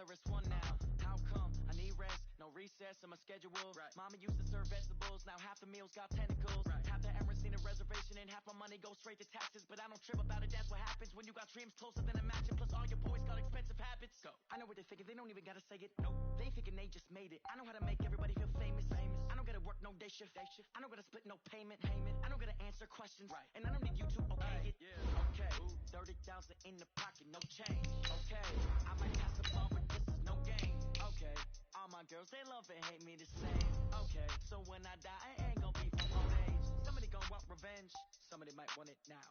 her it's one now. How come? I need rest, no recess in my schedule. Right. Mama used to serve vegetables, now half the meals got tentacles. Right. Half the errands need a reservation and half my money goes straight to taxes. But I don't trip about it, that's what happens when you got dreams closer than a mansion. Plus all your boys got expensive habits. Go. I know what they thinking, they don't even gotta say it. Nope. They thinking they just made it. I know how to make everybody feel famous. I don't gotta work no day shift. I don't gotta split no payment. I don't gotta answer questions. Right. And I don't need you to okay it. Yeah. Okay. 30,000 in the pocket, no change. Okay. I might pass the ball, but this is no game. Okay. All my girls, they love and hate me the same. Okay. So when I die, I ain't gonna be for old age. Somebody gonna want revenge. Somebody might want it now.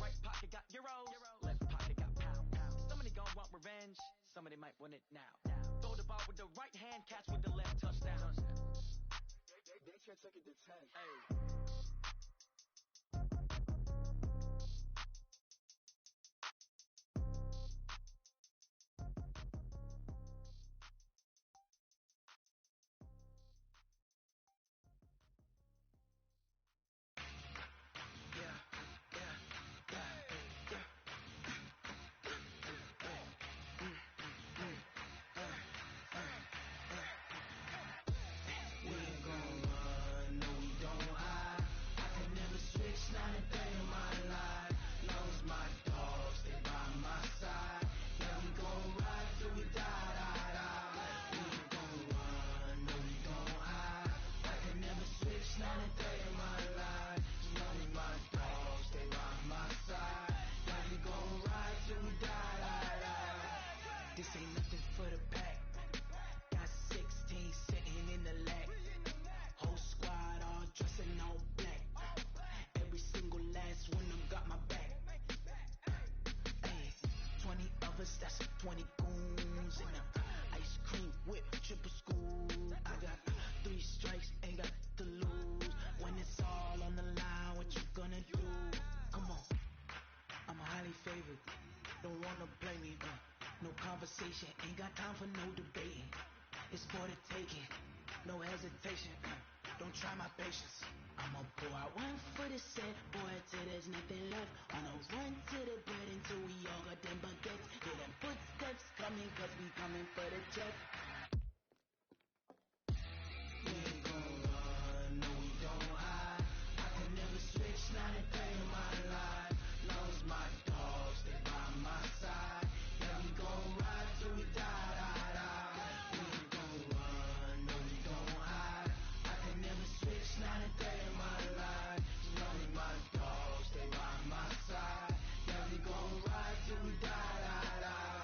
Right pocket got euros. Left pocket got pound. Somebody gonna want revenge. Somebody might want it now. Throw the ball with the right hand, catch with the left, touchdown. They can't take it to 10. Hey. This ain't nothing for the pack. Got 16 sitting in the lag. Whole squad all dressing all black. Every single last one of them got my back. Hey, 20 of us, that's 20 goons in the ice cream whip, triple school. I got 3 strikes, ain't got to lose. When it's all on the line, what you gonna do? Come on, I'm highly favored. Don't wanna play me, no conversation, ain't got time for no debating. It's for the taking, no hesitation. Don't try my patience. I'ma pour out one for the set, boy, till there's nothing left. I'ma run to the bread until we all got them baguettes. Hear them footsteps coming, cause we coming for the check. We ain't gon' run, no we don't hide. I can never switch, not a day in my life. Long as my dogs stay by my side. Yeah, we gon' ride till we die, die, die. We ain't gon' run, no we don't hide. I can never switch, not a day in my life. As long as my dogs stay by my side. Yeah, we gon' ride till we die, die, die.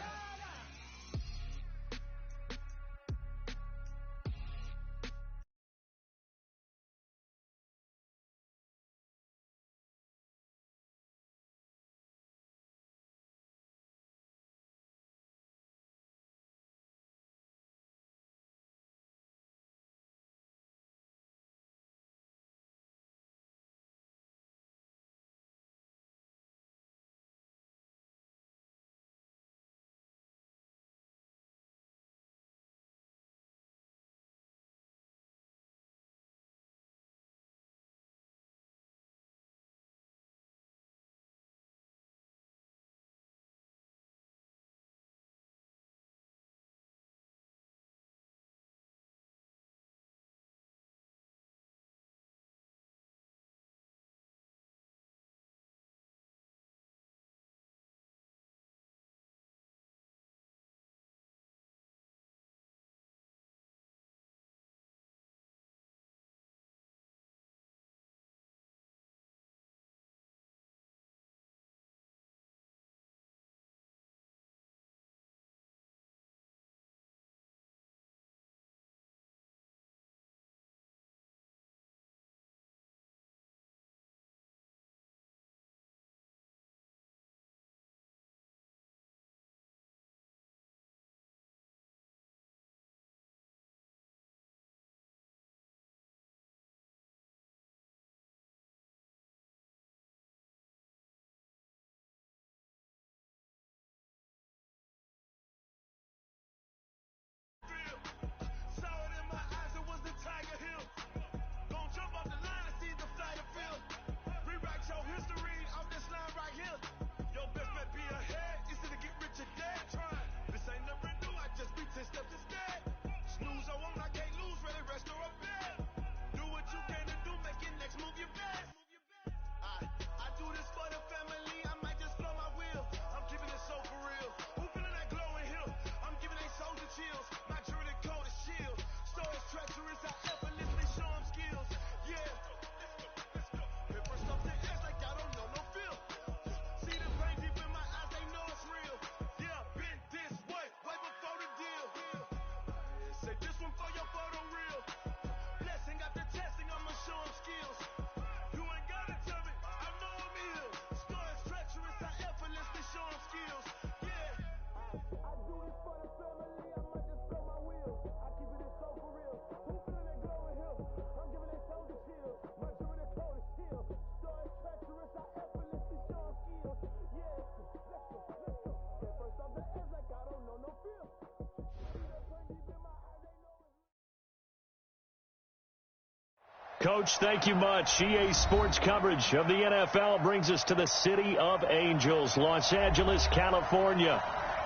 Coach, thank you much. EA Sports coverage of the NFL brings us to the City of Angels, Los Angeles, California.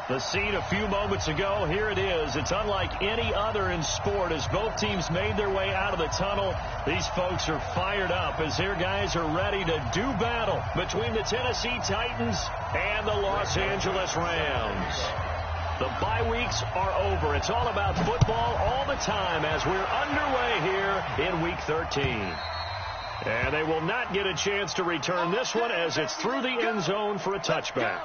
The scene a few moments ago, here it is. It's unlike any other in sport as both teams made their way out of the tunnel. These folks are fired up as their guys are ready to do battle between the Tennessee Titans and the Los Angeles Rams. The bye weeks are over. It's all about football all the time as we're underway here in Week 13. And they will not get a chance to return this one as it's through the end zone for a touchback.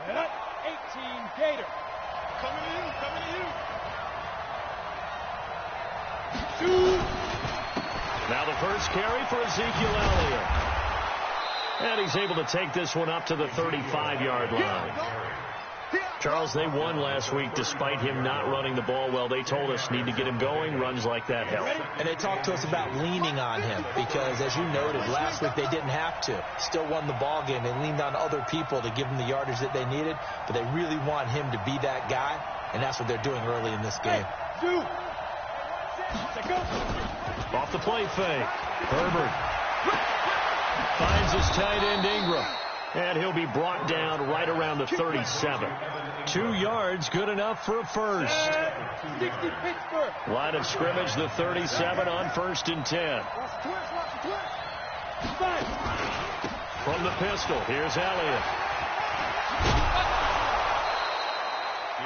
Set up, 18, Gator. Coming to you. Now the first carry for Ezekiel Elliott. And he's able to take this one up to the 35-yard line. Charles, they won last week despite him not running the ball well. They told us need to get him going. Runs like that help. And they talked to us about leaning on him because, as you noted, last week they didn't have to. Still won the ball game. They leaned on other people to give them the yardage that they needed, but they really want him to be that guy, and that's what they're doing early in this game. Off the play fake. Herbert finds his tight end Ingram. And he'll be brought down right around the 37. 2 yards, good enough for a first. Line of scrimmage, the 37 on 1st and 10. From the pistol, here's Elliott.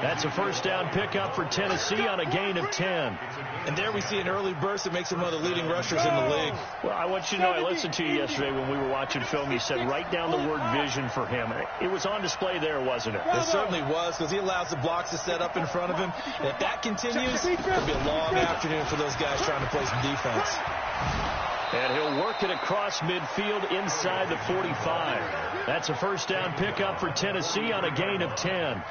That's a first down pickup for Tennessee on a gain of 10. And there we see an early burst that makes him one of the leading rushers in the league. Well, I want you to know, I listened to you yesterday when we were watching film. You said write down the word vision for him. It was on display there, wasn't it? It certainly was, because he allows the blocks to set up in front of him. And if that continues, it'll be a long afternoon for those guys trying to play some defense. And he'll work it across midfield inside the 45. That's a first down pickup for Tennessee on a gain of 10.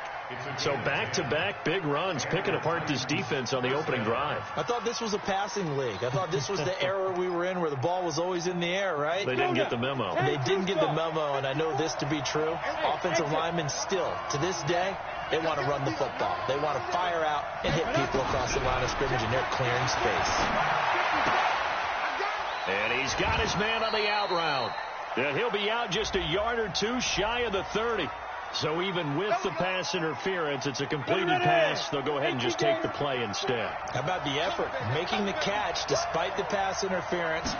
So back-to-back big runs, picking apart this defense on the opening drive. I thought this was a passing league. I thought this was the era we were in where the ball was always in the air, right? They didn't get the memo. They didn't get the memo, and I know this to be true. Offensive linemen still, to this day, they want to run the football. They want to fire out and hit people across the line of scrimmage, and they're clearing space. And he's got his man on the out route. And he'll be out just a yard or two shy of the 30. So even with the pass interference, it's a completed pass. They'll go ahead and just take the play instead. How about the effort? Making the catch despite the pass interference.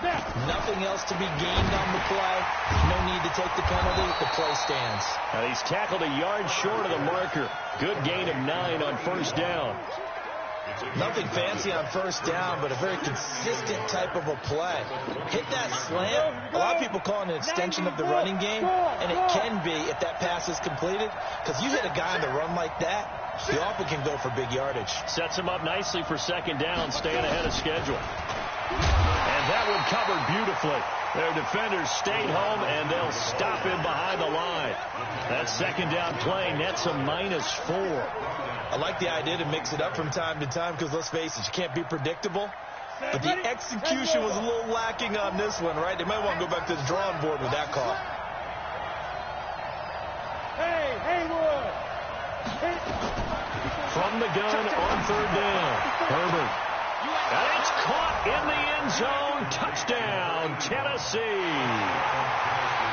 Nothing else to be gained on the play. No need to take the penalty. The play stands. Now he's tackled a yard short of the marker. Good gain of 9 on first down. Nothing fancy on first down, but a very consistent type of a play. Hit that slant. A lot of people call it an extension of the running game, and it can be if that pass is completed, because you hit a guy on the run like that, you often can go for big yardage. Sets him up nicely for second down, staying ahead of schedule. And that one covered beautifully. Their defenders stayed home, and they'll stop him behind the line. That second down play nets a -4. I like the idea to mix it up from time to time because, let's face it, you can't be predictable. But the execution was a little lacking on this one, right? They might want to go back to the drawing board with that call. Hey, Haywood! From the gun on third down, Herbert. And it's caught in the end zone. Touchdown, Tennessee.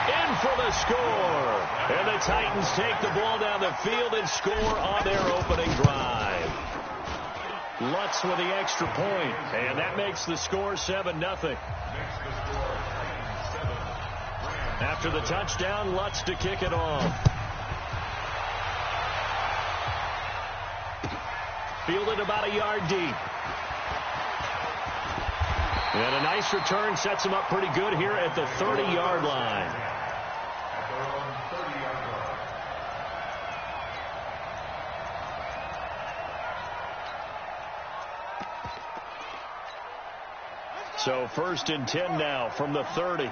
In for the score. And the Titans take the ball down the field and score on their opening drive. Lutz with the extra point, and that makes the score 7-0. After the touchdown, Lutz to kick it off. Fielded about a yard deep. And a nice return sets him up pretty good here at the 30-yard line. So 1st and 10 now from the 30.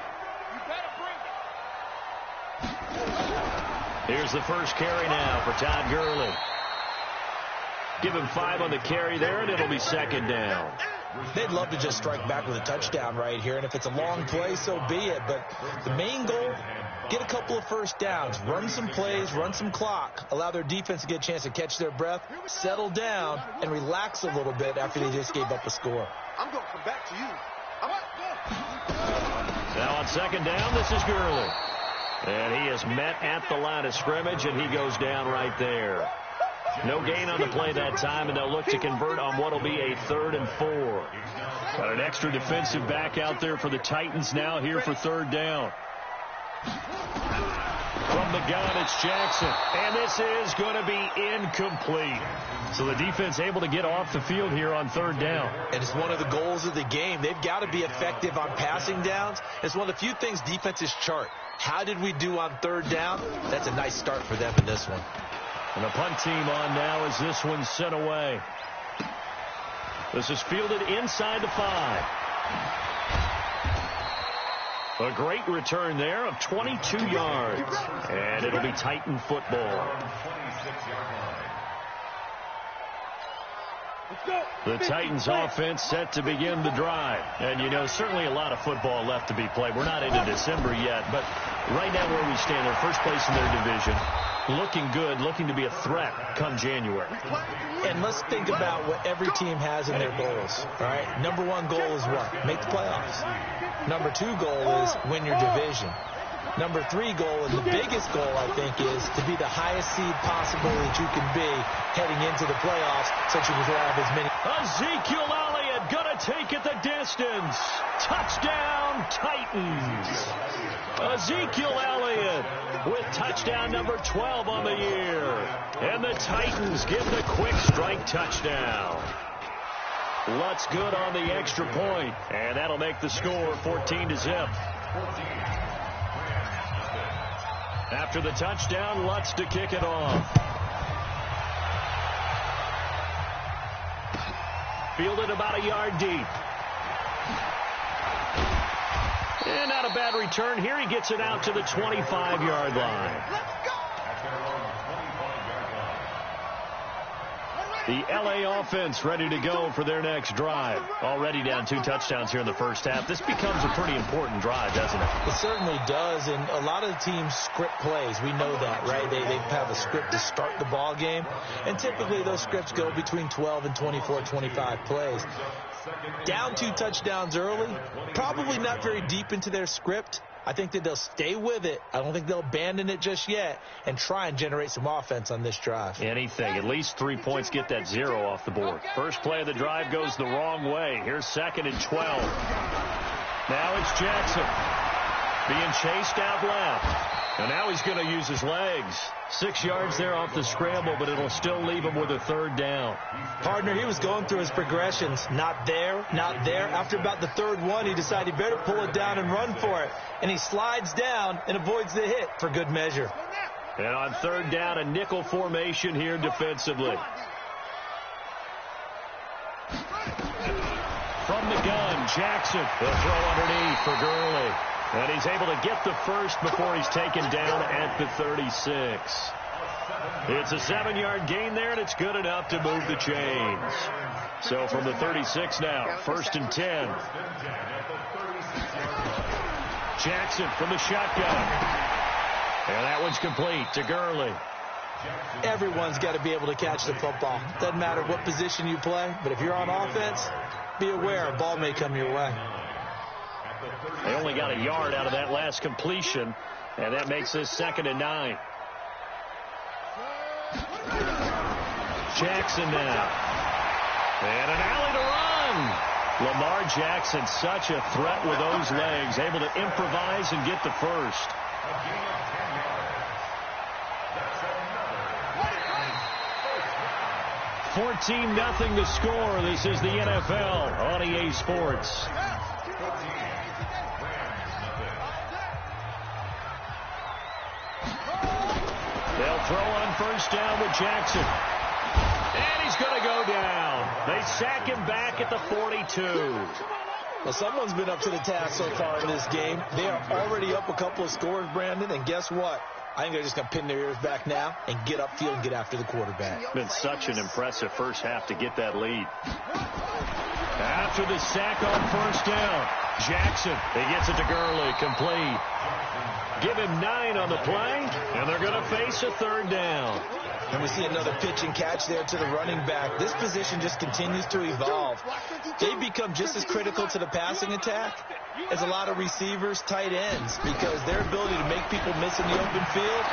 Here's the first carry now for Todd Gurley. Give him 5 on the carry there, and it'll be second down. They'd love to just strike back with a touchdown right here, and if it's a long play, so be it. But the main goal, get a couple of first downs, run some plays, run some clock, allow their defense to get a chance to catch their breath, settle down, and relax a little bit after they just gave up a score. I'm going to come back to you. Now on second down, this is Gurley. And he is met at the line of scrimmage, and he goes down right there. No gain on the play that time, and they'll look to convert on what will be a 3rd and 4. Got an extra defensive back out there for the Titans now here for 3rd down. From the gun, it's Jackson. And this is going to be incomplete. So the defense able to get off the field here on 3rd down. And it's one of the goals of the game. They've got to be effective on passing downs. It's one of the few things defenses chart. How did we do on 3rd down? That's a nice start for them in this one. And the punt team on now as this one's sent away. This is fielded inside the 5. A great return there of 22 yards. And it'll be Titan football. The Titans offense set to begin the drive. And, you know, certainly a lot of football left to be played. We're not into December yet, but right now where we stand, they're first place in their division. Looking good, looking to be a threat come January. And let's think about what every team has in their goals. All right, number 1 goal is what? Make the playoffs. Number 2 goal is win your division. Number 3 goal, and the biggest goal, I think, is to be the highest seed possible that you can be heading into the playoffs so that you can have as many. Ezekiel Elliott gonna take it the distance. Touchdown, Titans. Ezekiel Elliott with touchdown number 12 on the year. And the Titans get the quick strike touchdown. Lutz good on the extra point, and that'll make the score 14-0. After the touchdown, Lutz to kick it off. Fielded about a yard deep. And not a bad return here. He gets it out to the 25-yard line. The LA offense ready to go for their next drive. Already down 2 touchdowns here in the first half. This becomes a pretty important drive, doesn't it? It certainly does, and a lot of the teams script plays. We know that, right? They have a script to start the ball game, and typically those scripts go between 12 and 24, 25 plays. Down 2 touchdowns early, probably not very deep into their script. I think that they'll stay with it. I don't think they'll abandon it just yet and try and generate some offense on this drive. Anything. At least 3 points, get that 0 off the board. First play of the drive goes the wrong way. Here's 2nd and 12. Now it's Jackson being chased out left. And now he's going to use his legs. 6 yards there off the scramble, but it'll still leave him with a 3rd down. Partner, he was going through his progressions. Not there, not there. After about the 3rd one, he decided he better pull it down and run for it. And he slides down and avoids the hit for good measure. And on 3rd down, a nickel formation here defensively. From the gun, Jackson. The throw underneath for Gurley. And he's able to get the first before he's taken down at the 36. It's a 7-yard gain there, and it's good enough to move the chains. So from the 36 now, 1st and 10. Jackson from the shotgun. And that one's complete to Gurley. Everyone's got to be able to catch the football. Doesn't matter what position you play, but if you're on offense, be aware a ball may come your way. They only got a yard out of that last completion, and that makes this 2nd and 9. Jackson now. And an alley to run. Lamar Jackson, such a threat with those legs, able to improvise and get the first. $14-0 the score. This is the NFL on EA Sports. They'll throw on 1st down with Jackson. And he's going to go down. They sack him back at the 42. Well, someone's been up to the task so far in this game. They are already up a couple of scores, Brandon, and guess what? I think they're just going to pin their ears back now and get upfield and get after the quarterback. Been such an impressive first half to get that lead. After the sack on first down, Jackson, he gets it to Gurley, complete. Give him 9 on the play, and they're going to face a third down. And we see another pitch and catch there to the running back. This position just continues to evolve. They've become just as critical to the passing attack as a lot of receivers, tight ends, because their ability to make people miss in the open field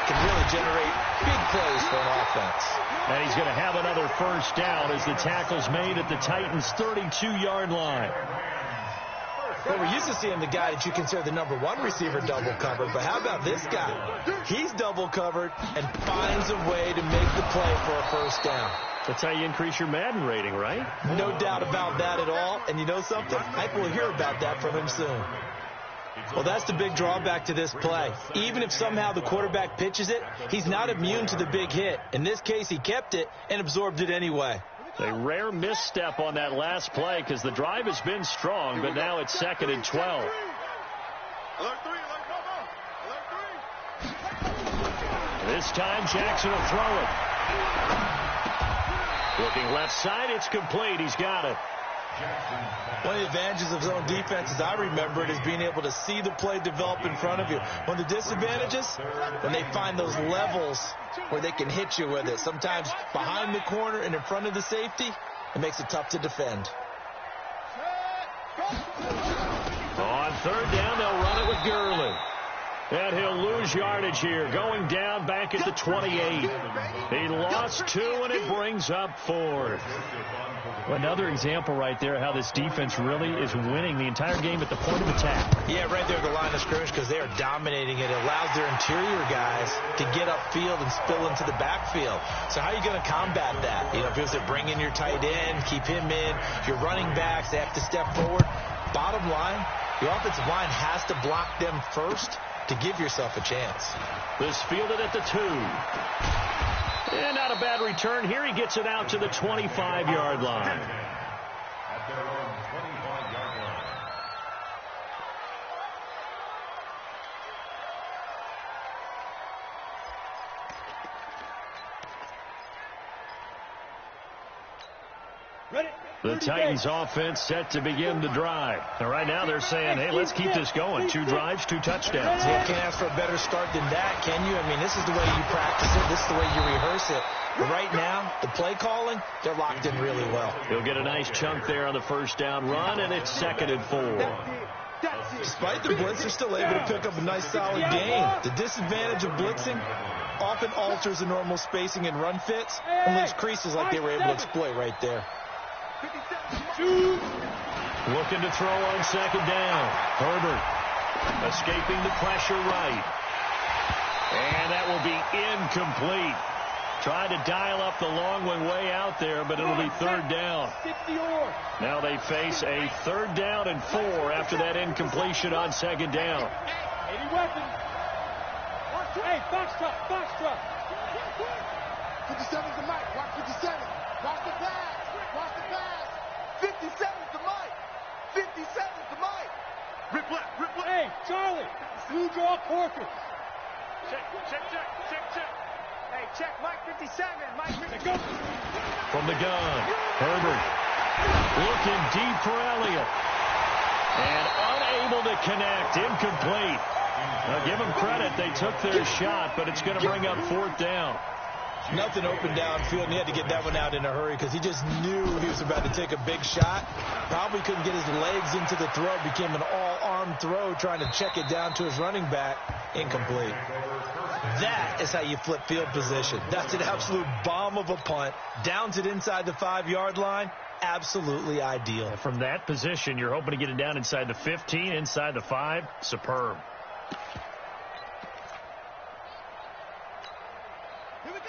can really generate big plays for an offense. And he's going to have another first down as the tackle's made at the Titans' 32-yard line. Well, we're used to seeing the guy that you consider the number 1 receiver double covered, but how about this guy? He's double covered and finds a way to make the play for a first down. That's how you increase your Madden rating, right? No doubt about that at all. And you know something? I will hear about that from him soon. Well, that's the big drawback to this play. Even if somehow the quarterback pitches it, he's not immune to the big hit. In this case, he kept it and absorbed it anyway. A rare misstep on that last play because the drive has been strong, but now it's 2nd and 12. This time, Jackson will throw it. Looking left side, it's complete. He's got it. One of the advantages of zone defense, as I remember it, is being able to see the play develop in front of you. One of the disadvantages, when they find those levels where they can hit you with it, sometimes behind the corner and in front of the safety, it makes it tough to defend. On third down, they'll run it with Gurley. And he'll lose yardage here, going down back at the 28. He lost 2, and it brings up 4th. Another example right there how this defense really is winning the entire game at the point of attack. Yeah, right there at the line of scrimmage because they are dominating it. It allows their interior guys to get upfield and spill into the backfield. So how are you going to combat that? You know, because they bring in your tight end, keep him in. Your running backs, they have to step forward. Bottom line, the offensive line has to block them first to give yourself a chance. This fielded at the 2. And not a bad return here. He gets it out to the 25-yard line. The Titans offense set to begin the drive. And right now they're saying, hey, let's keep this going. 2 drives, 2 touchdowns. You can't ask for a better start than that, can you? I mean, this is the way you practice it. This is the way you rehearse it. But right now, the play calling, they're locked in really well. He'll get a nice chunk there on the first down run, and it's 2nd and 4. Despite the blitz, they're still able to pick up a nice solid gain. The disadvantage of blitzing often alters the normal spacing and run fits and leaves creases like they were able to exploit right there. Looking to throw on 2nd down. Herbert escaping the pressure right. And that will be incomplete. Trying to dial up the long one way out there, but it'll be 3rd down. Now they face a 3rd down and 4 after that incompletion on 2nd down. Hey, box truck. 57's the mic. Watch 57. Watch the pass. 57's the mic. 57's the mic. Rip left. Hey, Charlie. Blue draw Corker. Check. Hey, check Mike 57. Mike 57. From the gun, Herbert looking deep for Elliott. And unable to connect. Incomplete. Now give them credit. They took their shot, but it's going to bring up 4th down. Nothing open downfield, and he had to get that one out in a hurry because he just knew he was about to take a big shot. Probably couldn't get his legs into the throw. Became an all-arm throw trying to check it down to his running back. Incomplete. That is how you flip field position. That's an absolute bomb of a punt. Downs it inside the 5-yard line. Absolutely ideal. From that position, you're hoping to get it down inside the 15, inside the 5. Superb.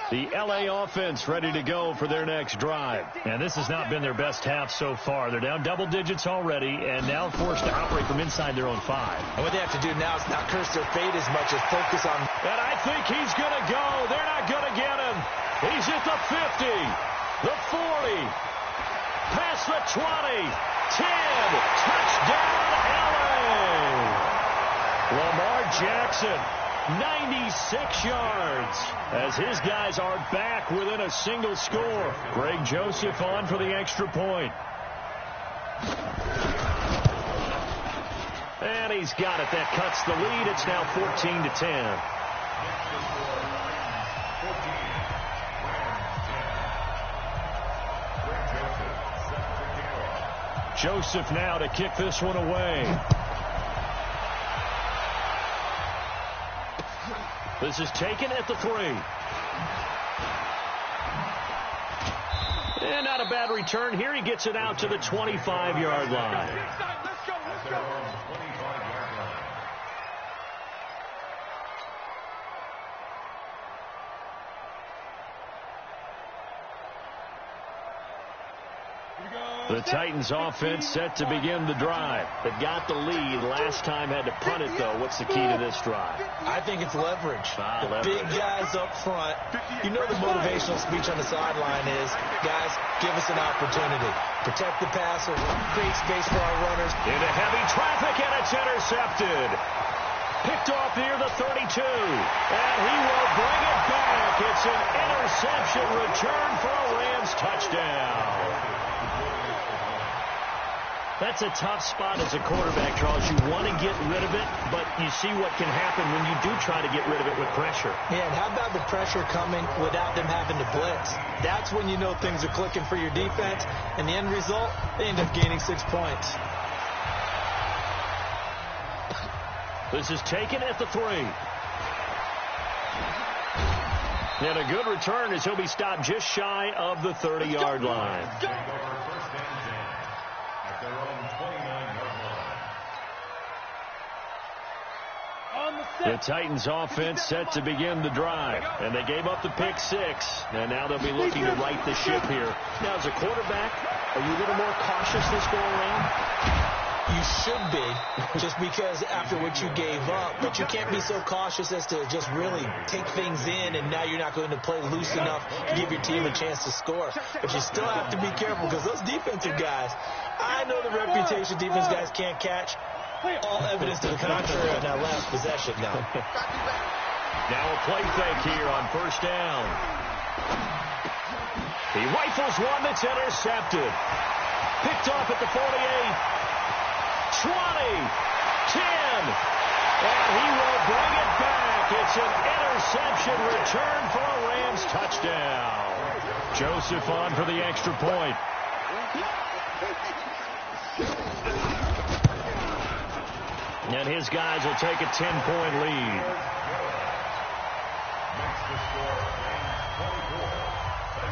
The L.A. offense ready to go for their next drive. And this has not been their best half so far. They're down double digits already and now forced to operate from inside their own 5. And what they have to do now is not curse their fate as much as focus on... And I think he's going to go. They're not going to get him. He's at the 50, the 40, past the 20, 10. Touchdown, L.A. Lamar Jackson. 96 yards as his guys are back within a single score. Greg Joseph on for the extra point. he's got it. That cuts the lead. It's now 14-10. Joseph now to kick this one away. This is taken at the 3. And not a bad return. Here he gets it out to the 25-yard line. Let's go. The Titans offense set to begin the drive. They've got the lead. Last time had to punt it, though. What's the key to this drive? I think it's leverage. Leverage. Big guys up front. You know the motivational speech on the sideline is, guys, give us an opportunity. Protect the passer, create space for our runners. Into heavy traffic, and it's intercepted. Picked off near the 32. And he will bring it back. It's an interception return for a Rams touchdown. That's a tough spot as a quarterback, Charles. You want to get rid of it, but you see what can happen when you do try to get rid of it with pressure. Yeah, and how about the pressure coming without them having to blitz? That's when you know things are clicking for your defense, and the end result, they end up gaining 6 points. This is taken at the 3. And a good return as he'll be stopped just shy of the 30-yard line. The Titans offense set to begin the drive, and they gave up the pick 6, and now they'll be looking to right the ship here. Now, as a quarterback, are you a little more cautious this go around? You should be, just because after what you gave up, but you can't be so cautious as to just really take things in, and now you're not going to play loose enough to give your team a chance to score. But you still have to be careful, because those defensive guys, I know the reputation defense guys can't catch. All evidence to the contrary on that last possession now. Now a play fake here on first down. He rifles one that's intercepted. Picked off at the 48. 20. 10. And he will bring it back. It's an interception return for a Rams touchdown. Joseph on for the extra point. And his guys will take a 10-point lead.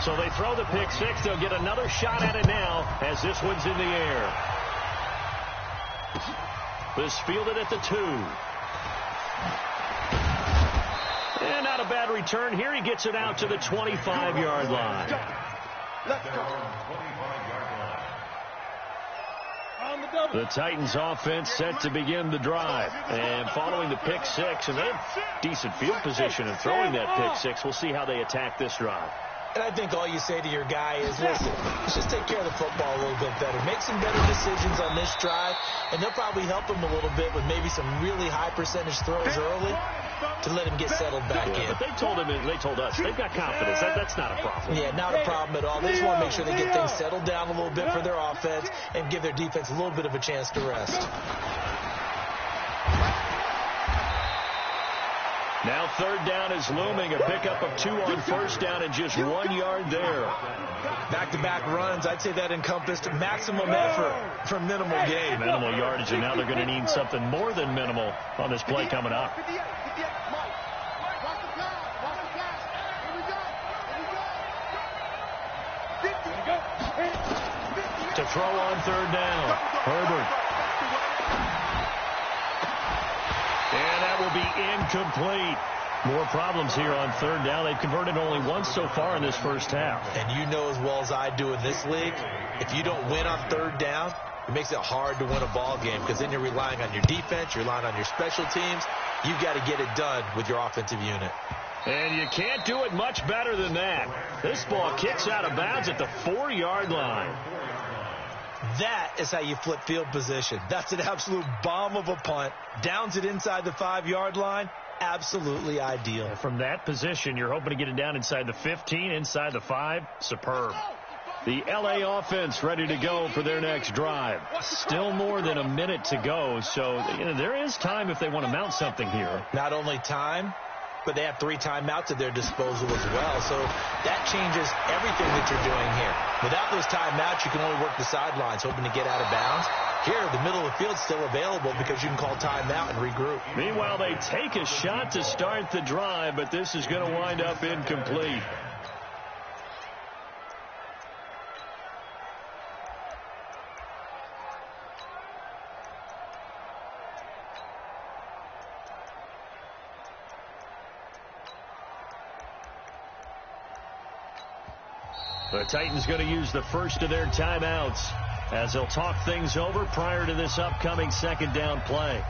So they throw the pick 6. They'll get another shot at it now as this one's in the air. This fielded at the 2. And not a bad return. Here he gets it out to the 25-yard line. Let's go. The Titans offense set to begin the drive. And following the pick 6, and they have decent field position in throwing that pick 6. We'll see how they attack this drive. And I think all you say to your guy is, listen, let's just take care of the football a little bit better. Make some better decisions on this drive, and they'll probably help him a little bit with maybe some really high percentage throws early to let him get settled back in. But they told us, they've got confidence. That's not a problem. Yeah, not a problem at all. They just want to make sure they get things settled down a little bit for their offense and give their defense a little bit of a chance to rest. Now third down is looming. A pickup of 2 on first down and just 1 yard there. Back-to-back runs, I'd say that encompassed maximum effort for minimal gain. Minimal yardage, and now they're going to need something more than minimal on this play coming up. To throw on third down, Herbert. And that will be incomplete. More problems here on third down. They've converted only once so far in this first half. And you know as well as I do in this league, if you don't win on third down, it makes it hard to win a ball game because then you're relying on your defense, you're relying on your special teams. You've got to get it done with your offensive unit. And you can't do it much better than that. This ball kicks out of bounds at the 4-yard line. That is how you flip field position. That's an absolute bomb of a punt. Downs it inside the 5-yard line. Absolutely ideal. From that position, you're hoping to get it down inside the 15, inside the 5. Superb. The LA offense ready to go for their next drive. Still more than a minute to go, so there is time if they want to mount something here. Not only time, but they have 3 timeouts at their disposal as well. So that changes everything that you're doing here. Without those timeouts, you can only work the sidelines, hoping to get out of bounds. Here, the middle of the field's still available because you can call timeout and regroup. Meanwhile, they take a shot to start the drive, but this is going to wind up incomplete. The Titans going to use the first of their timeouts as they'll talk things over prior to this upcoming second down play.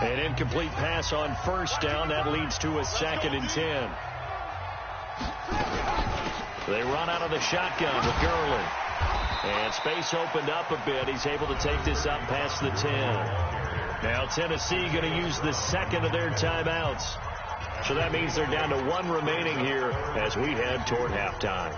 An incomplete pass on first down. That leads to a 2nd and 10. They run out of the shotgun with Gurley. And space opened up a bit. He's able to take this up past the 10. Now Tennessee going to use the second of their timeouts. So that means they're down to 1 remaining here as we head toward halftime.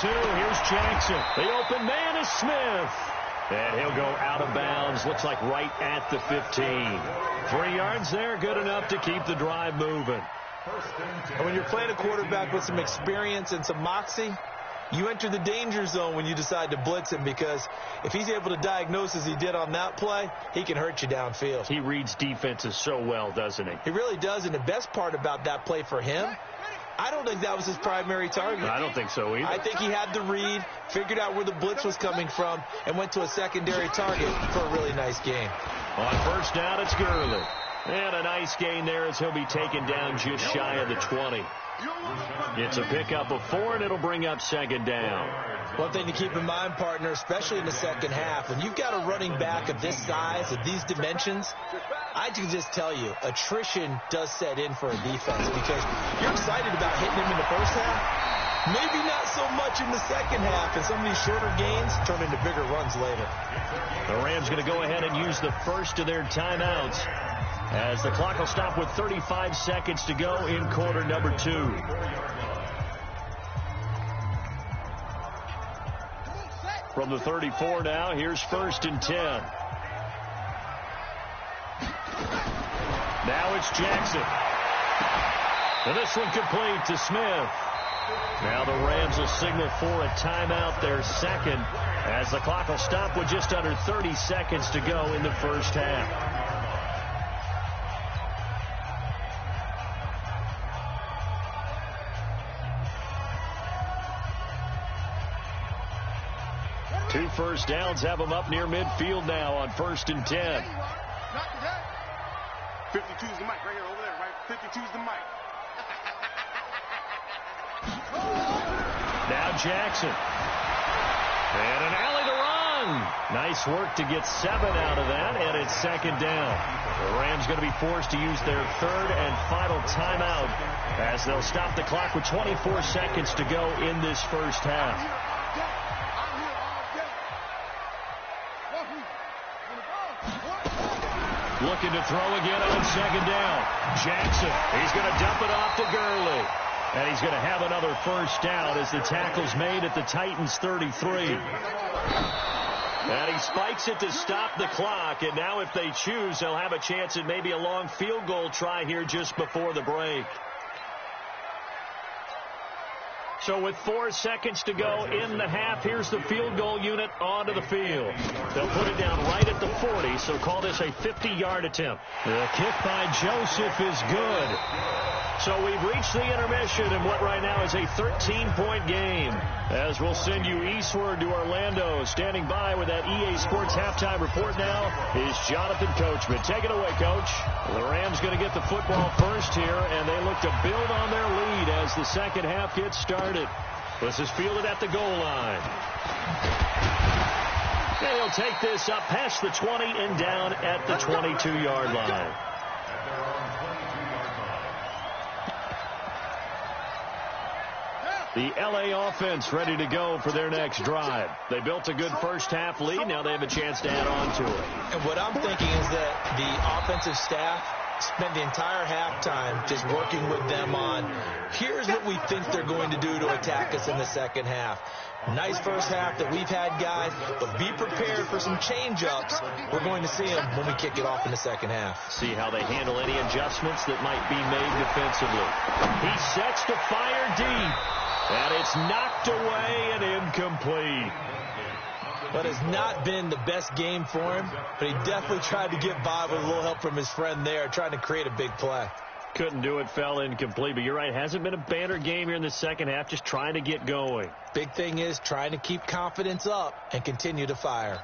Here's Jackson. The open man is Smith. And he'll go out of bounds. Looks like right at the 15. 3 yards there, good enough to keep the drive moving. And when you're playing a quarterback with some experience and some moxie, you enter the danger zone when you decide to blitz him, because if he's able to diagnose as he did on that play, he can hurt you downfield. He reads defenses so well, doesn't he? He really does, and the best part about that play for him, I don't think that was his primary target. I don't think so either. I think he had the read, figured out where the blitz was coming from, and went to a secondary target for a really nice game. On first down, it's Gurley. And a nice gain there as he'll be taken down just shy of the 20. It's a pickup of 4, and it'll bring up second down. One thing to keep in mind, partner, especially in the second half, when you've got a running back of this size, of these dimensions, I can just tell you, attrition does set in for a defense, because you're excited about hitting him in the first half, maybe not so much in the second half, and some of these shorter gains turn into bigger runs later. The Rams going to go ahead and use the first of their timeouts, as the clock will stop with 35 seconds to go in quarter number 2. From the 34 now, here's 1st and 10. Now it's Jackson. And this one complete to Smith. Now the Rams will signal for a timeout, their second, as the clock will stop with just under 30 seconds to go in the first half. Two first downs have them up near midfield now on 1st and 10. 52's the mic right here, over there, right? 52's the mic. Now Jackson. And an alley to run. Nice work to get 7 out of that, and it's second down. The Rams going to be forced to use their 3rd and final timeout as they'll stop the clock with 24 seconds to go in this first half. Looking to throw again on second down. Jackson, he's going to dump it off to Gurley. And he's going to have another first down as the tackle's made at the Titans' 33. And he spikes it to stop the clock. And now if they choose, they'll have a chance at maybe a long field goal try here just before the break. So with 4 seconds to go in the half, here's the field goal unit onto the field. They'll put it down right at the 40, so call this a 50-yard attempt. The kick by Joseph is good. So we've reached the intermission in what right now is a 13-point game. As we'll send you eastward to Orlando. Standing by with that EA Sports halftime report now is Jonathan Coachman. Take it away, Coach. Well, the Rams going to get the football first here, and they look to build on their lead as the second half gets started. This is fielded at the goal line. And he'll take this up past the 20 and down at the 22-yard line. The LA offense ready to go for their next drive. They built a good first-half lead. Now they have a chance to add on to it. And what I'm thinking is that the offensive staff spent the entire halftime just working with them on, here's what we think they're going to do to attack us in the second half. Nice first half that we've had, guys, but be prepared for some change-ups. We're going to see them when we kick it off in the second half. See how they handle any adjustments that might be made defensively. He sets to fire deep, and it's knocked away and incomplete. But it's not been the best game for him, but he definitely tried to get by with a little help from his friend there, trying to create a big play. Couldn't do it, fell incomplete. But you're right, hasn't been a banner game here in the second half, just trying to get going. Big thing is trying to keep confidence up and continue to fire.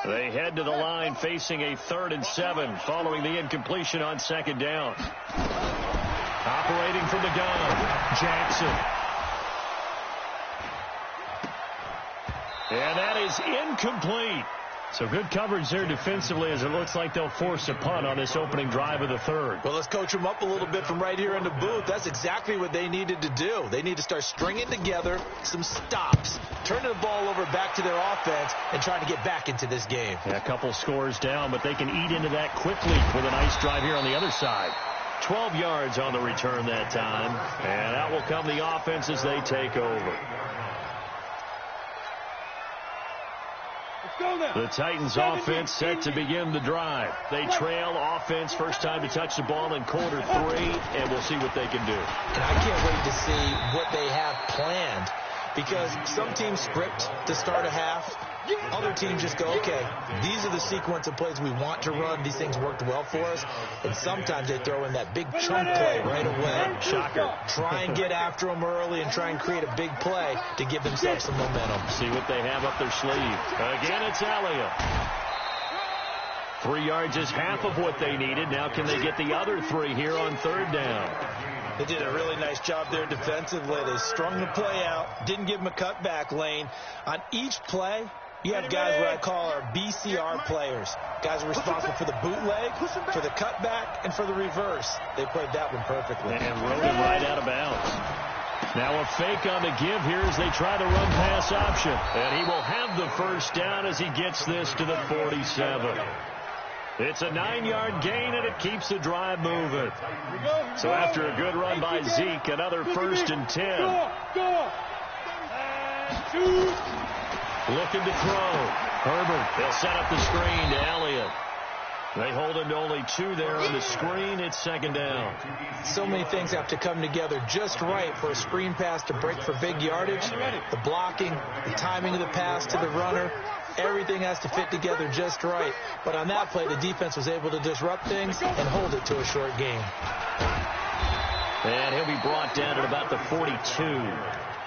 They head to the line facing a 3rd and 7 following the incompletion on second down. Operating from the gun, Jackson. And that is incomplete. So good coverage there defensively as it looks like they'll force a punt on this opening drive of the 3rd. Well, let's coach them up a little bit from right here in the booth. That's exactly what they needed to do. They need to start stringing together some stops, turning the ball over back to their offense, and trying to get back into this game. Yeah, a couple scores down, but they can eat into that quickly with a nice drive here on the other side. 12 yards on the return that time, and out will come the offense as they take over. The Titans offense set to begin the drive. They trail offense, first time to touch the ball in quarter 3, and we'll see what they can do. And I can't wait to see what they have planned, because some teams script to start a half. Other teams just go, okay, these are the sequence of plays we want to run. These things worked well for us. And sometimes they throw in that big chunk play right away. Shocker. Try and get after them early and try and create a big play to give themselves some momentum. See what they have up their sleeve. Again, it's Elliott. 3 yards is half of what they needed. Now can they get the other 3 here on 3rd down? They did a really nice job there defensively. They strung the play out, didn't give them a cutback lane. On each play, you have guys what I call our BCR players. Guys are responsible for the bootleg, for the cutback, and for the reverse. They played that one perfectly. And rode him right out of bounds. Now a fake on the give here as they try to run pass option. And he will have the first down as he gets this to the 47. It's a 9-yard gain, and it keeps the drive moving. So after a good run by Zeke, another 1st and 10. Looking to throw. Herbert, they'll set up the screen to Elliott. They hold him to only 2 there on the screen. It's 2nd down. So many things have to come together just right for a screen pass to break for big yardage. The blocking, the timing of the pass to the runner, everything has to fit together just right. But on that play, the defense was able to disrupt things and hold it to a short game. And he'll be brought down at about the 42.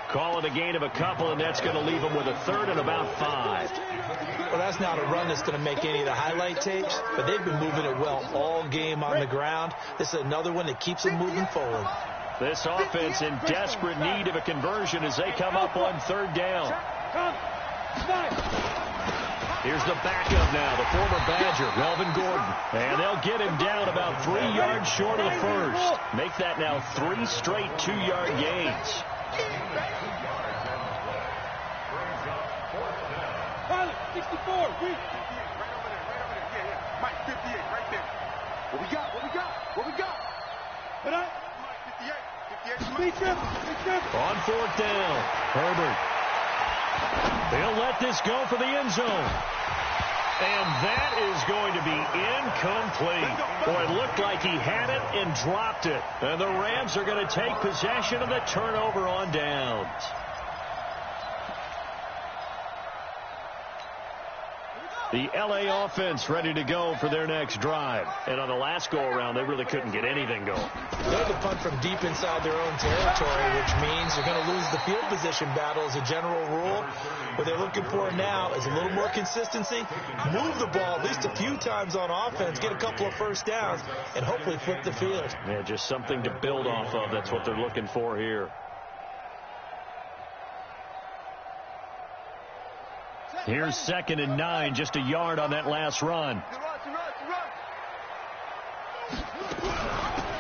Call it a gain of a couple, and that's going to leave them with a 3rd and about 5. Well, that's not a run that's going to make any of the highlight tapes, but they've been moving it well all game on the ground. This is another one that keeps them moving forward. This offense in desperate need of a conversion as they come up on 3rd down. Here's the backup now, the former Badger, Melvin Gordon. And they'll get him down about 3 yards short of the first. Make that now 3 straight 2-yard gains. Pilot, 64, right over there. Yeah. Mike, 58, right there. What we got? Mike, 58. On 4th down, Herbert. They'll let this go for the end zone. And that is going to be incomplete. Boy, it looked like he had it and dropped it. And the Rams are going to take possession of the turnover on downs. The LA offense ready to go for their next drive. And on the last go-around, they really couldn't get anything going. They had to punt from deep inside their own territory, which means you're going to lose the field position battle as a general rule. What they're looking for now is a little more consistency, move the ball at least a few times on offense, get a couple of first downs, and hopefully flip the field. Yeah, just something to build off of. That's what they're looking for here. Here's 2nd and 9, just a yard on that last run.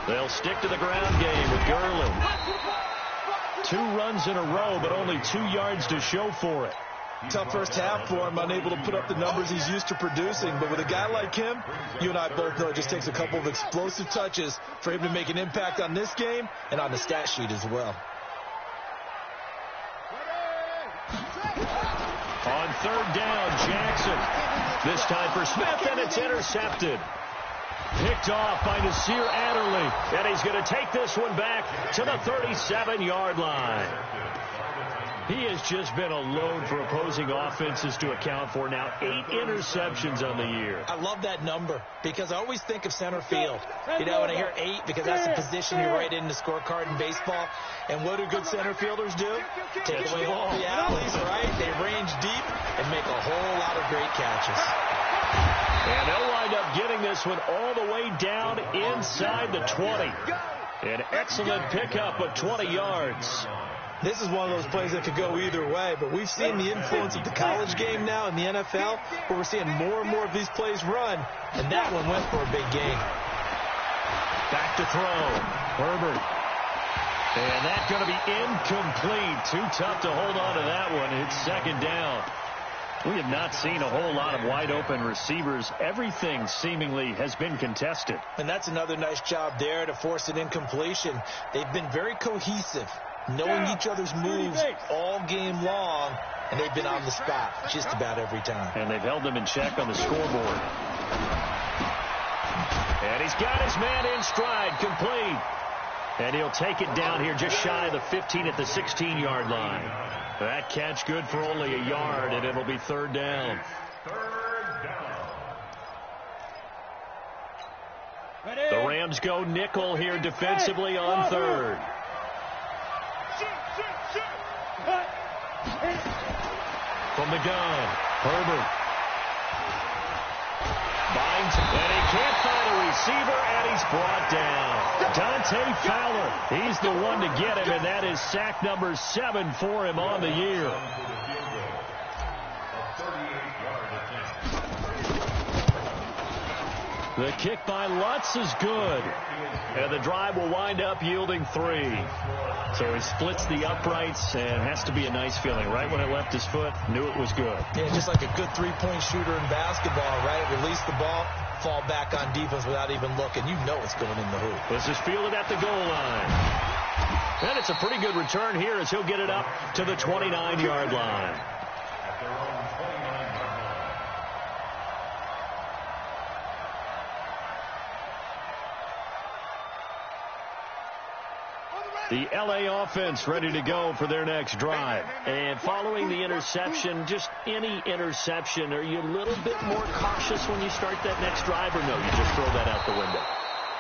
They'll stick to the ground game with Gurley. 2 runs in a row, but only 2 yards to show for it. Tough first half for him, unable to put up the numbers he's used to producing. But with a guy like him, you and I both know it just takes a couple of explosive touches for him to make an impact on this game and on the stat sheet as well. On 3rd down, Jackson. This time for Smith, and it's intercepted. Picked off by Nasir Adderley. And he's going to take this one back to the 37-yard line. He has just been a load for opposing offenses to account for now. 8 interceptions on the year. I love that number because I always think of center field. You know, when I hear 8, because that's the position you write in the scorecard in baseball. And what do good center fielders do? Take away all the alleys, right? They range deep and make a whole lot of great catches. And they'll wind up getting this one all the way down inside the 20. An excellent pickup of 20 yards. This is one of those plays that could go either way, but we've seen the influence of the college game now in the NFL, where we're seeing more and more of these plays run, and that one went for a big gain. Back to throw. Herbert. And that's going to be incomplete. Too tough to hold on to that one. It's 2nd down. We have not seen a whole lot of wide-open receivers. Everything seemingly has been contested. And that's another nice job there to force an incompletion. They've been very cohesive, knowing each other's moves all game long, and they've been on the spot just about every time. And they've held them in check on the scoreboard. And he's got his man in stride, complete. And he'll take it down here just shy of the 15 at the 16-yard line. That catch good for only a yard, and it'll be 3rd down. The Rams go nickel here defensively on 3rd. From the gun, Herbert. Binds, and he can't find a receiver, and he's brought down. Dante Fowler, he's the one to get him, and that is sack number 7 for him on the year. The kick by Lutz is good, and the drive will wind up yielding 3. So he splits the uprights, and has to be a nice feeling. Right when it left his foot, knew it was good. Yeah, just like a good 3-point shooter in basketball, right? Release the ball, fall back on defense without even looking. You know it's going in the hoop. This is fielded at the goal line. And it's a pretty good return here as he'll get it up to the 29-yard line. The LA offense ready to go for their next drive. And following the interception, just any interception, are you a little bit more cautious when you start that next drive, or no, you just throw that out the window?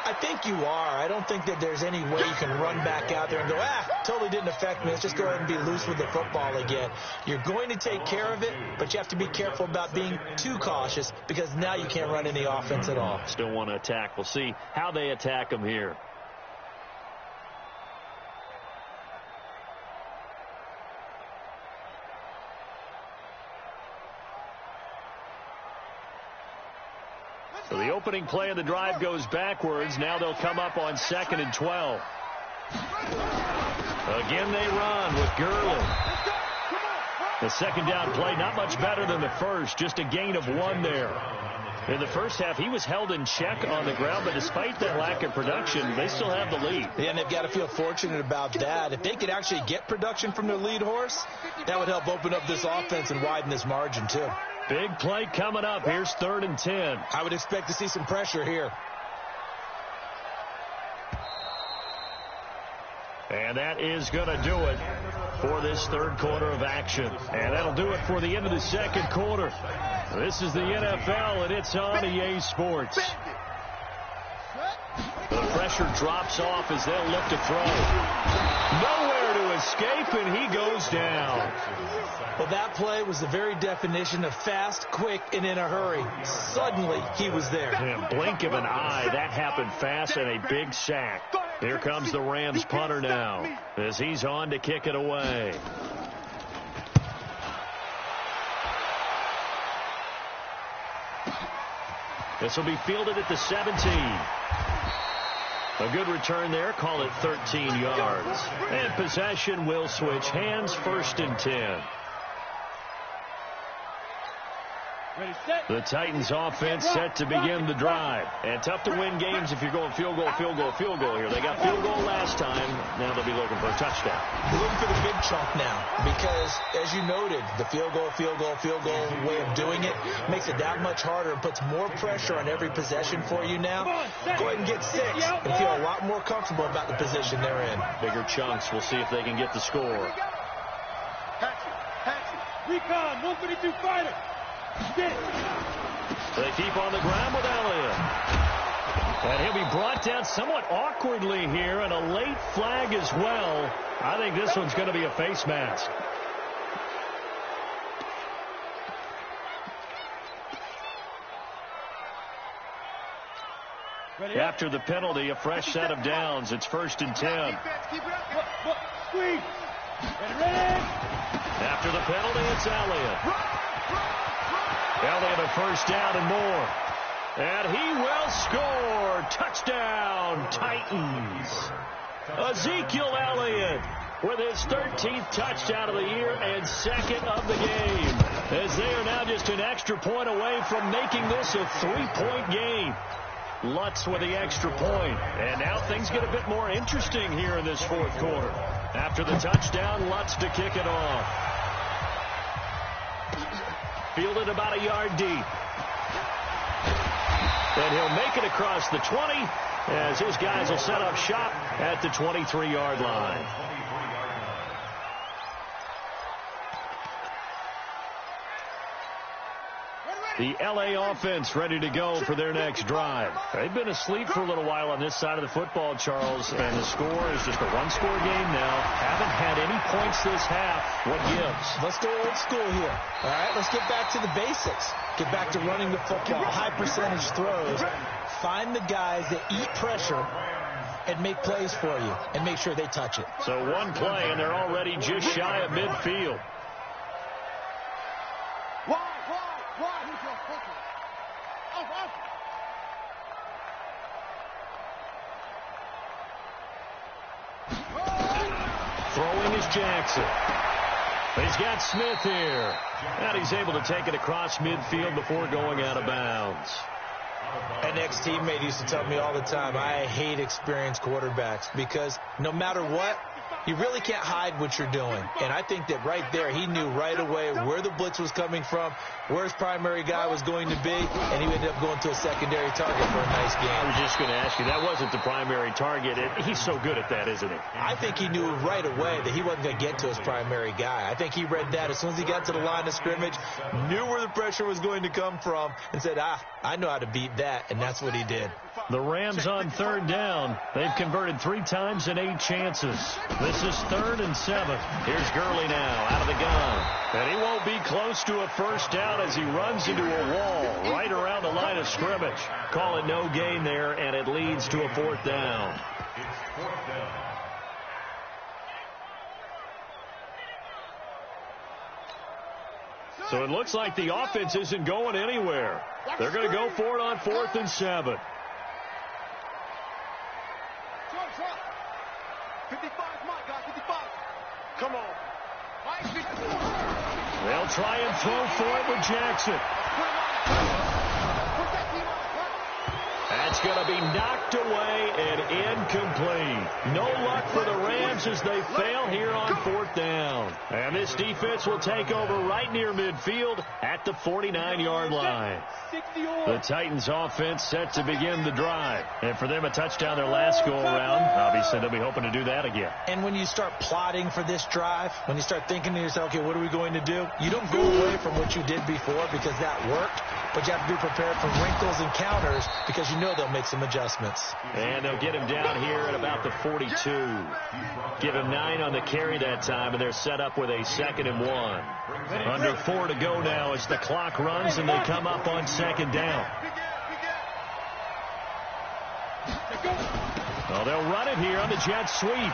I think you are. I don't think that there's any way you can run back out there and go, totally didn't affect me. Let's just go ahead and be loose with the football again. You're going to take care of it, but you have to be careful about being too cautious because now you can't run any offense at all. Still want to attack. We'll see how they attack them here. So the opening play of the drive goes backwards. Now they'll come up on 2nd and 12. Again they run with Gurley. The 2nd down play, not much better than the first, just a gain of 1 there. In the first half, he was held in check on the ground, but despite that lack of production, they still have the lead. Yeah, and they've got to feel fortunate about that. If they could actually get production from their lead horse, that would help open up this offense and widen this margin, too. Big play coming up. Here's 3rd and 10. I would expect to see some pressure here. And that is going to do it for this third quarter of action. And that'll do it for the end of the second quarter. This is the NFL, and it's on EA Sports. The pressure drops off as they'll look to throw. Nowhere to escape, and he goes down. Well, that play was the very definition of fast, quick, and in a hurry. Suddenly, he was there. In a blink of an eye, that happened fast, and a big sack. Here comes the Rams punter now as he's on to kick it away. This will be fielded at the 17. A good return there. Call it 13 yards. And possession will switch hands, 1st and 10. The Titans offense set to begin the drive. And tough to win games if you're going field goal, field goal, field goal here. They got field goal last time. Now they'll be looking for a touchdown. They're looking for the big chunk now because, as you noted, the field goal way of doing it makes it that much harder and puts more pressure on every possession for you now. Go ahead and get 6 and feel a lot more comfortable about the position they're in. Bigger chunks. We'll see if they can get the score. Recon, 152 fighter. They keep on the ground with Elliott. And he'll be brought down somewhat awkwardly here, and a late flag as well. I think this one's going to be a face mask. After the penalty, a fresh set of downs. It's 1st and 10. Squeeze. Ready. After the penalty, it's Elliott. Elliott a first down and more. And he will score. Touchdown, Titans. Ezekiel Elliott with his 13th touchdown of the year and 2nd of the game. As they are now just an extra point away from making this a 3-point game. Lutz with the extra point. And now things get a bit more interesting here in this 4th quarter. After the touchdown, Lutz to kick it off. Fielded about a yard deep. And he'll make it across the 20 as his guys will set up shop at the 23-yard line. The L.A. offense ready to go for their next drive. They've been asleep for a little while on this side of the football, Charles, and the score is just a one-score game now. Haven't had any points this half. What gives? Let's go old school here. All right, let's get back to the basics. Get back to running the football, high-percentage throws. Find the guys that eat pressure and make plays for you and make sure they touch it. So one play, and they're already just shy of midfield. Throwing is Jackson. He's got Smith here. And he's able to take it across midfield before going out of bounds. An ex-teammate used to tell me all the time, I hate experienced quarterbacks because no matter what, you really can't hide what you're doing. And I think that right there, he knew right away where the blitz was coming from, where his primary guy was going to be, and he ended up going to a secondary target for a nice game. I was just going to ask you, that wasn't the primary target. He's so good at that, isn't he? I think he knew right away that he wasn't going to get to his primary guy. I think he read that as soon as he got to the line of scrimmage, knew where the pressure was going to come from, and said, I know how to beat that, and that's what he did. The Rams on 3rd down. They've converted 3 times in 8 chances. This is 3rd and 7. Here's Gurley now out of the gun. And he won't be close to a first down as he runs into a wall right around the line of scrimmage. Call it no gain there, and it leads to a 4th down. So it looks like the offense isn't going anywhere. They're going to go for it on 4th and 7. 55, Mike, guys, 55. Come on. They'll try and throw for it with Jackson. That's It's going to be knocked away and incomplete. No luck for the Rams as they fail here on 4th down. And this defense will take over right near midfield at the 49-yard line. The Titans offense set to begin the drive. And for them, a touchdown their last go-around. Obviously, they'll be hoping to do that again. And when you start plotting for this drive, when you start thinking to yourself, okay, what are we going to do? You don't go away from what you did before because that worked, but you have to be prepared for wrinkles and counters because you know they'll make some adjustments. And they'll get him down here at about the 42. Give him 9 on the carry that time, and they're set up with a 2nd and 1. Under 4 to go now as the clock runs, and they come up on 2nd down. Well, they'll run it here on the jet sweep.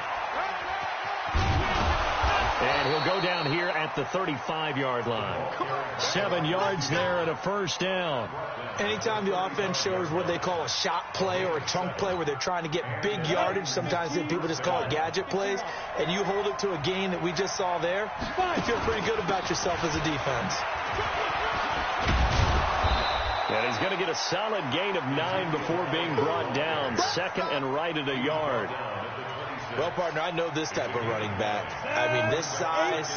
And he'll go down here at the 35-yard line. 7 yards there and a 1st down. Anytime the offense shows what they call a shot play or a chunk play where they're trying to get big yardage, sometimes people just call it gadget plays, and you hold it to a gain that we just saw there, you feel pretty good about yourself as a defense. And he's going to get a solid gain of 9 before being brought down. 2nd and right at a yard. Well, partner, I know this type of running back. I mean, this size,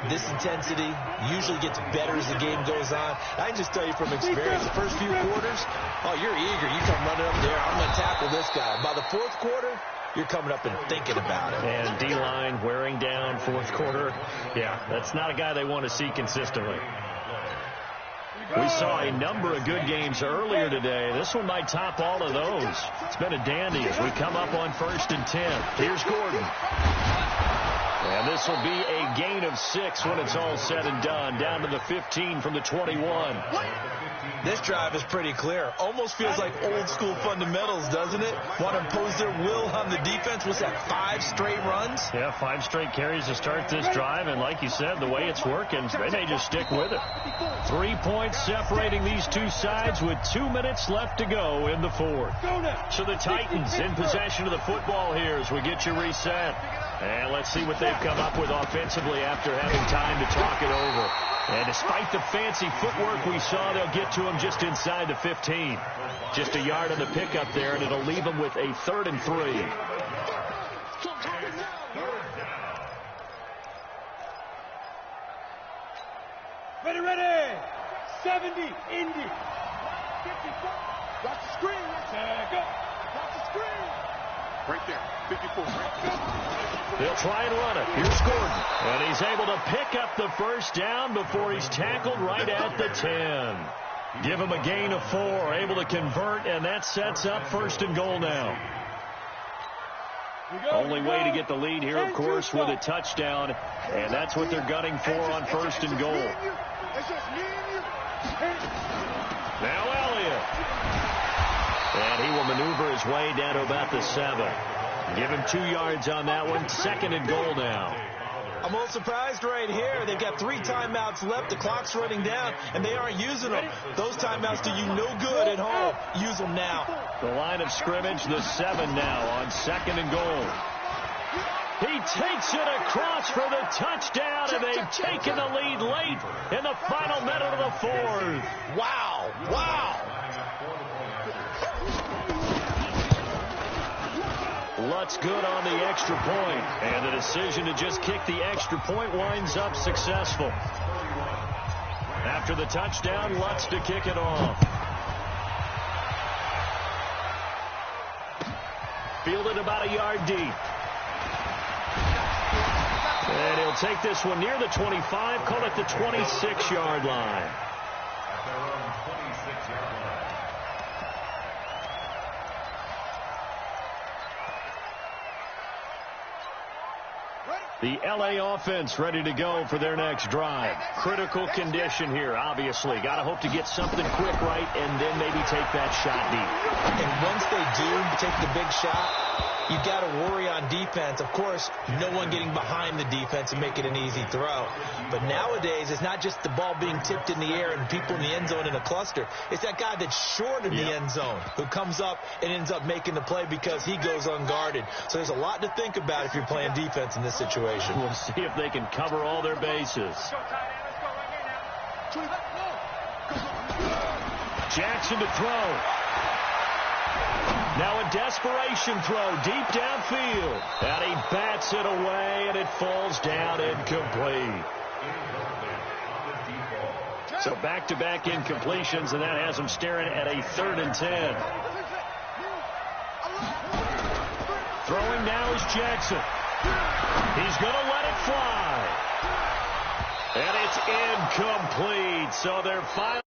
this intensity usually gets better as the game goes on. I can just tell you from experience, the first few quarters, oh, you're eager. You come running up there, I'm going to tackle this guy. By the 4th quarter, you're coming up and thinking about it. And D-line wearing down 4th quarter. Yeah, that's not a guy they want to see consistently. We saw a number of good games earlier today. This one might top all of those. It's been a dandy as we come up on 1st and 10. Here's Gordon. And this will be a gain of 6 when it's all said and done. Down to the 15 from the 21. This drive is pretty clear. Almost feels like old school fundamentals, doesn't it? Want to impose their will on the defense. What's that, 5 straight runs? Yeah, 5 straight carries to start this drive. And like you said, the way it's working, they may just stick with it. 3 points separating these two sides with 2 minutes left to go in the 4th. So the Titans in possession of the football here as we get you reset. And let's see what they've come up with offensively after having time to talk it over. And despite the fancy footwork we saw, they'll get to him just inside the 15. Just a yard on the pickup there, and it'll leave them with a 3rd and 3. Ready. 70, Indy. 54. Watch the screen. Go. Watch the screen. Right there. 54. They'll try and run it. Here's Gordon. And he's able to pick up the 1st down before he's tackled right at the 10. Give him a gain of 4. Able to convert, and that sets up 1st and goal now. Only way to get the lead here, of course, with a touchdown. And that's what they're gunning for on 1st and goal. Now Elliott. And he will maneuver his way down to about the 7. Give him 2 yards on that one. 2nd and goal now. I'm a little surprised right here. They've got 3 timeouts left. The clock's running down, and they aren't using them. Those timeouts do you no good at home. Use them now. The line of scrimmage, the 7 now on 2nd and goal. He takes it across for the touchdown, and they've taken the lead late in the final minute of the 4th. Wow. Lutz good on the extra point, and the decision to just kick the extra point winds up successful. After the touchdown, Lutz to kick it off. Fielded about a yard deep. And he'll take this one near the 25, call it the 26-yard line. The L.A. offense ready to go for their next drive. Critical condition here, obviously. Got to hope to get something quick right and then maybe take that shot deep. And once they do take the big shot, you've got to worry on defense. Of course, no one getting behind the defense and make it an easy throw. But nowadays, it's not just the ball being tipped in the air and people in the end zone in a cluster. It's that guy that's short in the end zone who comes up and ends up making the play because he goes unguarded. So there's a lot to think about if you're playing defense in this situation. We'll see if they can cover all their bases. Let's go. Jackson to throw. Now a desperation throw deep downfield. And he bats it away, and it falls down incomplete. So back-to-back incompletions, and that has him staring at a 3rd and 10. Throwing now is Jackson. He's going to let it fly. And it's incomplete. So they're finally